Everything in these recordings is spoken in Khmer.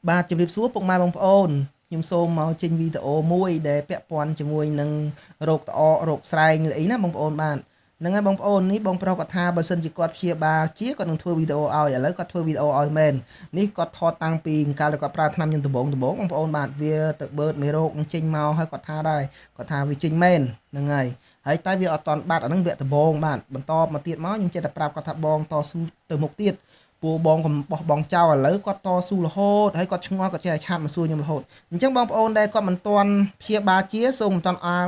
បាទជំរាបសួរពុកម៉ែបងប្អូនខ្ញុំសូមមកចេញវីដេអូមួយដែលពាក់ព័ន្ធជាមួយនឹងរោគត្អករោគស្រែងអីណាបងប្អូនបាទហ្នឹងហើយបងប្អូននេះបងប្រុសគាត់ថាបើសិនជាគាត់ព្យាបាលជាគាត់នឹងធ្វើវីដេអូឲ្យឥឡូវគាត់ធ្វើវីដេអូឲ្យមែននេះគាត់ថតតាំងពីកាលគាត់ប្រើថ្នាំញញដំបងបងប្អូនបាទវាទៅបឺតមេរោគនឹងចេញមកហើយគាត់ថាដែរគាត់ថាវាចេញមែនហ្នឹងហើយតែវាអត់តន់បាត់អាហ្នឹងវគ្គដំបងបាទបន្តមកទៀតមកខ្ញុំចេះតែប្រាប់គាត់ថាបងតស៊ូទៅមុខទៀតពូបងកំបោះបងចៅឥឡូវគាត់តស៊ូរហូតហើយគាត់ឆ្ងល់គាត់ចេះតែឆាតមកសួរខ្ញុំរហូតអញ្ចឹងបងប្អូនដែលគាត់មិនទាន់ព្យាបាលជាសូមមិនទាន់អាល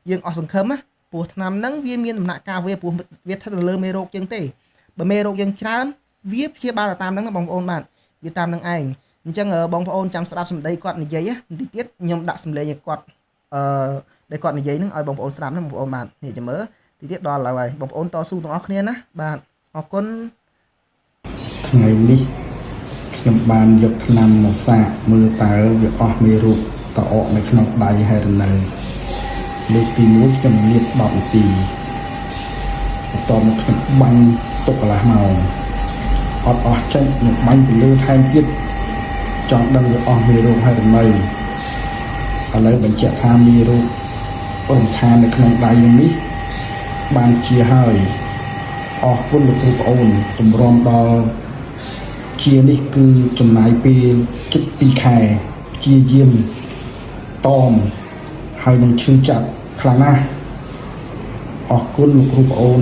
យើងអស់សង្ឃឹមណាព្រោះថ្នាំហ្នឹងវាមានដំណាក់កាលវាព្រោះវាស្ថិតនៅលើមេរោគជាងទេបើមេរោគយើងច្រើនវាព្យាបាលតាមហ្នឹងបងប្អូនបាទវាតាមហ្នឹងឯងអញ្ចឹងបងប្អូនចាំស្ដាប់សម្ដីគាត់និយាយបន្តិចទៀតខ្ញុំដាក់សម្លេងឲ្យគាត់ដែលគាត់និយាយហ្នឹងឲ្យបងប្អូនស្ដាប់ណាបងប្អូនបាទនេះចាំមើលតិចទៀតដល់ហើយបងប្អូនតស៊ូទាំងអស់គ្នាណាបាទអរគុណថ្ងៃនេះខ្ញុំបានយកថ្នាំមកសាកមើលតើវាអស់មេរោគតអកនៅក្នុងដៃហើយឬនៅលើកទី1ខ្ញុំលាប10នាទីបន្ទាប់មកខ្ញុំបាញ់ទុកកន្លះម៉ោងអត់អស់ចេញខ្ញុំបាញ់ពីលើថែមទៀតចង់ដឹងវាអស់មេរោគហើយឬនៅឥឡូវបញ្ជាក់ថាមេរោគរំខាននៅក្នុងដៃនេះបានជាហើយអរគុណលោកគ្រូប្អូនទម្រាំដល់ជានេះគឺចំណាយពេលជិត2ខែជាយាមតមហើយនឹងឈឺចាប់ខ្លាំងណាស់អរគុណលោកគ្រូប្អូន